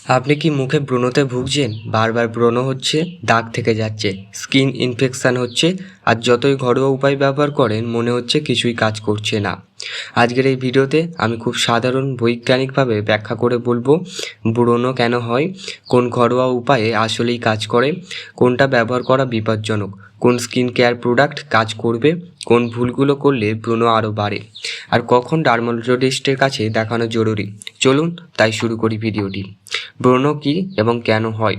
আপনি কি মুখে ব্রণতে ভুগছেন? বারবার ব্রণ হচ্ছে, দাগ থেকে যাচ্ছে, স্কিন ইনফেকশন হচ্ছে, আর যতই ঘরোয়া উপায় ব্যবহার করেন মনে হচ্ছে কিছুই কাজ করছে না। আজকের এই ভিডিওতে আমি খুব সাধারণ বৈজ্ঞানিকভাবে ব্যাখ্যা করে বলবো ব্রণ কেন হয়, কোন ঘরোয়া উপায়ে আসলেই কাজ করে, কোনটা ব্যবহার করা বিপজ্জনক, কোন স্কিন কেয়ার প্রোডাক্ট কাজ করবে, কোন ভুলগুলো করলে ব্রণ আরও বাড়ে, আর কখন ডার্মাটোলজিস্টের কাছে দেখানো জরুরি। চলুন তাই শুরু করি ভিডিওটি। ব্রণ কী এবং কেন হয়?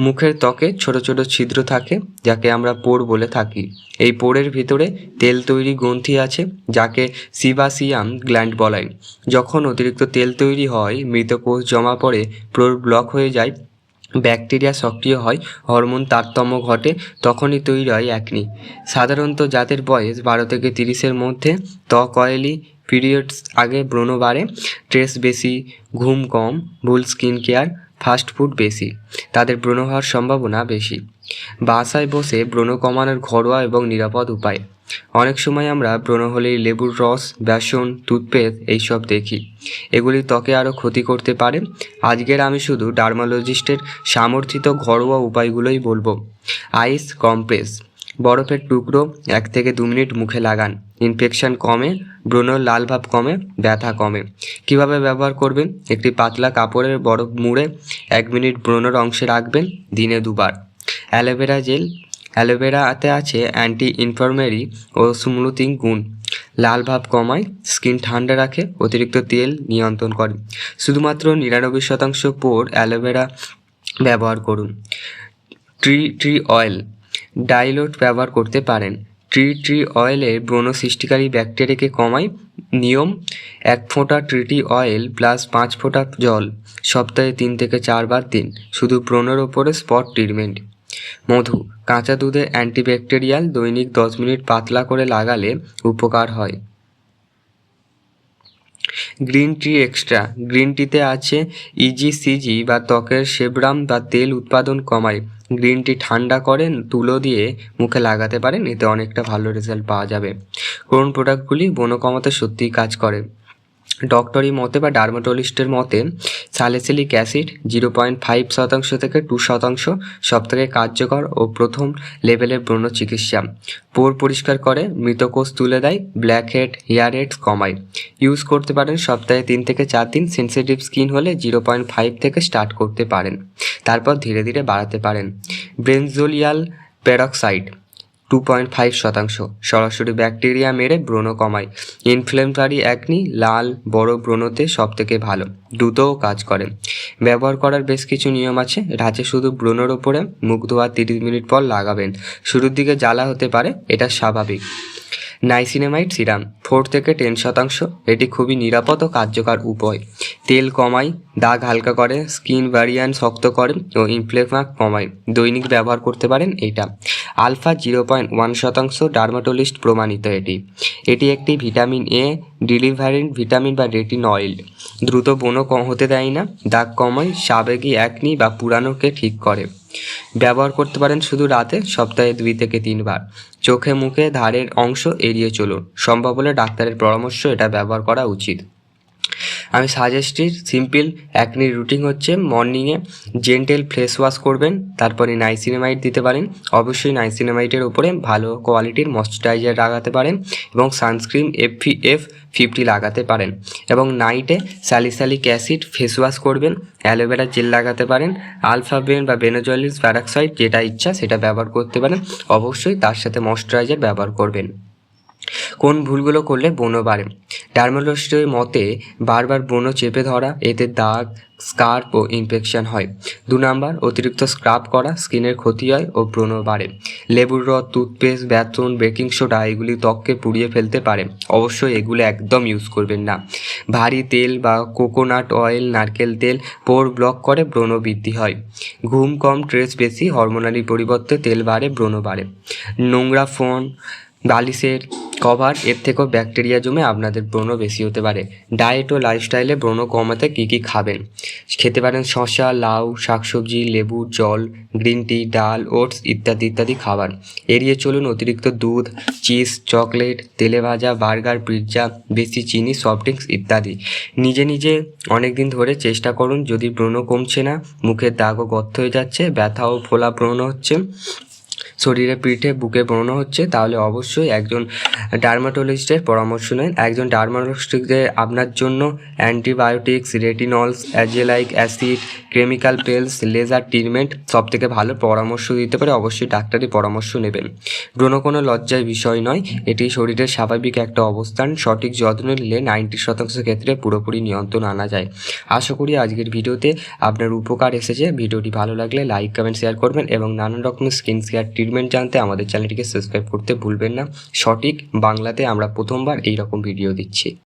মুখের ত্বকে ছোট ছোট ছিদ্র থাকে যাকে আমরা পোর বলে থাকি। এই পোরের ভিতরে তেল তৈরি গ্রন্থি আছে যাকে সিবাসিয়াম গ্ল্যান্ড বলা হয়। যখন অতিরিক্ত তেল তৈরি হয়, মৃত কোষ জমা পড়ে, পোর ব্লক হয়ে যায়, ব্যাকটেরিয়া সক্রিয় হয়, হরমোন তারতম্য ঘটে, তখনই তৈরি হয় অ্যাকনি। সাধারণত যাদের বয়স 12 থেকে 30-এর মধ্যে, ত্বক অয়েলি, পিরিয়ডস আগে ব্রণ বাড়ে, স্ট্রেস বেশি, ঘুম কম, ভুল স্কিন কেয়ার, ফাস্ট ফুড বেশি, তাদের ব্রণ হওয়ার সম্ভাবনা বেশি। বাসায় বসে ব্রণ কমানোর ঘরোয়া এবং নিরাপদ উপায়। অনেক সময় আমরা ব্রণ হলেই লেবুর রস, বেসন, টুথপেস্ট এইসব দেখি। এগুলি ত্বকে আরও ক্ষতি করতে পারে। আজকের আমি শুধু ডার্মাটোলজিস্টের সমর্থিত ঘরোয়া উপায়গুলোই বলবো। আইস কমপ্রেস, বরফের টুকরো 1 থেকে 2 মিনিট মুখে লাগান, ইনফেকশন কমে, ব্রণর লাল ভাব কমে, ব্যথা কমে। কিভাবে ব্যবহার করবেন? একটি পাতলা কাপড়ের বরফ মুড়ে 1 মিনিট ব্রণর অংশে রাখবেন, দিনে 2 বার। অ্যালোভেরা জেল, অ্যালোভেরাতে আছে অ্যান্টি ইনফ্লামেটরি ও স্মুথিং গুণ, লাল ভাব কমায়, স্কিন ঠান্ডা রাখে, অতিরিক্ত তেল নিয়ন্ত্রণ করে। শুধুমাত্র 99% পোর অ্যালোভেরা ব্যবহার করুন। ট্রি অয়েল, ডাইলুট ব্যবহার করতে পারেন। ট্রি অয়েলে ব্রণ সৃষ্টিকারী ব্যাকটেরিয়াকে কমায়। নিয়ম: 1 ফোঁটা ট্রি অয়েল প্লাস 5 ফোঁটা জল, সপ্তাহে 3 থেকে 4 বার দিন, শুধু ব্রণের ওপরে স্পট ট্রিটমেন্ট। মধু, কাঁচা দুধের অ্যান্টিব্যাকটেরিয়াল, দৈনিক 10 মিনিট পাতলা করে লাগালে উপকার হয়। গ্রিন টি এক্সট্রা, গ্রিন টিতে আছে ইজিসিজি বা ত্বকের সেবরাম বা তেল উৎপাদন কমায়। গ্রিন টি ঠান্ডা করে তুলো দিয়ে মুখে লাগাতে পারেন, এতে অনেকটা ভালো রেজাল্ট পাওয়া যাবে। কোন প্রোডাক্টগুলি ব্রণ কমাতে সত্যিই কাজ করে? ডক্টরি মতে বা ডার্মাটোলজিস্টের মতে স্যালিসিলিক অ্যাসিড 0.5% থেকে 2% সবথেকে কার্যকর ও প্রথম লেভেলের ব্রণ চিকিৎসা। পোর পরিষ্কার করে, মৃতকোষ তুলে দেয়, ব্ল্যাকহেড, হেয়ারহেডস কমায়। ইউজ করতে পারেন সপ্তাহে 3 থেকে 4 দিন। সেন্সিটিভ স্কিন হলে 0.5 থেকে স্টার্ট করতে পারেন, তারপর ধীরে ধীরে বাড়াতে পারেন। বেনজোলিয়াল পেরক্সাইড 2.5%, সরাসরি ব্যাকটেরিয়া মেরে ব্রণ কমায়। ইনফ্লেমেটরি অ্যাকনি, লাল বড় ব্রণতে সবথেকে ভালো, দ্রুতও কাজ করে। ব্যবহার করার বেশ কিছু নিয়ম আছে। রাতে শুধু ব্রণের ওপরে মুখ ধোয়ার 30 মিনিট পর লাগাবেন। শুরুর দিকে জ্বালা হতে পারে, এটা স্বাভাবিক। নাইসিনামাইড সিরাম 4 থেকে 10%, এটি খুবই নিরাপদ ও কার্যকর উপায়। তেল কমায়, দাগ হালকা করে, স্কিন ব্যারিয়ার শক্ত করে ও ইনফ্লেমা কমায়। দৈনিক ব্যবহার করতে পারেন এইটা। আলফা 0.1%, ডার্মাটোলিস্ট প্রমাণিত। এটি একটি ভিটামিন এ ডেলিভারিং ভিটামিন বা রেটিনয়েড, দ্রুত ব্রণ হতে দেয় না, দাগ কমায়, সাবেকি অ্যাকনি বা পুরানোকে ঠিক করে। ব্যবহার করতে পারেন শুধু রাতে, সপ্তাহে 2 থেকে 3 বার। চোখে মুখে ধারের অংশ এড়িয়ে চলুন, সম্ভব হলে ডাক্তারের পরামর্শ এটা ব্যবহার করা উচিত। আমি সাজেস্টেড সিম্পল অ্যাকনি রুটিন হচ্ছে: মর্নিংয়ে জেন্টেল ফেস ওয়াশ করবেন, তারপরে নাইসিনামাইড দিতে পারেন। অবশ্যই নাইসিনামাইডের উপরে ভালো কোয়ালিটির ময়শ্চারাইজার লাগাতে পারেন এবং সানস্ক্রিন SPF 50 লাগাতে পারেন। এবং নাইটে স্যালিসালিক অ্যাসিড ফেস ওয়াশ করবেন, অ্যালোভেরা জেল লাগাতে পারেন, আলফাবেন বা বেনজোলিক প্যারক্সাইড যেটা ইচ্ছা সেটা ব্যবহার করতে পারেন। অবশ্যই তার সাথে ময়শ্চারাইজার ব্যবহার করবেন। কোন ভুলগুলো করলে ব্রণ বাড়ে? ডার্মাটোলজিস্টের মতে বারবার ব্রণ চেপে ধরা, এতে দাগ, স্কার ও ইনফেকশন হয়। 2 নাম্বার, অতিরিক্ত স্ক্রাব করা, স্কিনের ক্ষতি হয় ও ব্রণ বাড়ে। লেবুর রস, টুথপেস্ট, বেসন, বেকিং সোডা এগুলি ত্বককে পুড়িয়ে ফেলতে পারে, অবশ্যই এগুলো একদম ইউজ করবেন না। ভারী তেল বা কোকোনাট অয়েল, নারকেল তেল পোর ব্লক করে, ব্রণ বৃদ্ধি হয়। ঘুম কম, স্ট্রেস বেশি, হরমোনালি পরিবর্তে তেল বাড়ে, ব্রণ বাড়ে। নোংরা ফোন, বালিশের কভার এর থেকেও ব্যাকটেরিয়া জমে আপনাদের ব্রণ বেশি হতে পারে। ডায়েট ও লাইফস্টাইলে ব্রণ কমাতে কী কী খাবেন? খেতে পারেন শসা, লাউ, শাকসবজি, লেবুর জল, গ্রিন টি, ডাল, ওটস ইত্যাদি ইত্যাদি খাবার। এড়িয়ে চলুন অতিরিক্ত দুধ, চিজ, চকলেট, তেলে ভাজা, বার্গার, পিৎজা, বেশি চিনি, সফট ড্রিঙ্কস ইত্যাদি। নিজে অনেক দিন ধরে চেষ্টা করুন। যদি ব্রণ কমছে না, মুখের দাগ ও গর্ত হয়ে যাচ্ছে, ব্যথা ও ফোলা ব্রণ হচ্ছে, শরীরে পিঠে বুকে ব্রণ হচ্ছে, তাহলে অবশ্যই একজন ডার্মাটোলজিস্টের পরামর্শ নিন। একজন ডার্মাটোলজিস্টের আপনার জন্য antibiotics, retinols, azelaic acid, chemical peels, laser treatment সবথেকে ভালো পরামর্শ দিতে পারে। অবশ্যই ডাক্তারি পরামর্শ নেবেন। ব্রণ কোনো লজ্জার বিষয় নয়, এটি শরীরের স্বাভাবিক একটা অবস্থান। সঠিক যত্ন নিলে 90% ক্ষেত্রে পুরোপুরি নিয়ন্ত্রণ আনা যায়। আশা করি আজকের ভিডিওতে আপনার উপকার এসেছে। ভিডিওটি ভালো লাগলে লাইক, কমেন্ট, শেয়ার করবেন এবং নানান রকমের স্কিন কেয়ার ট্রিটমেন্ট জানতে আমাদের চ্যানেলটিকে সাবস্ক্রাইব করতে ভুলবেন না। সঠিক বাংলাতে আমরা প্রথমবার এই রকম ভিডিও দিচ্ছি।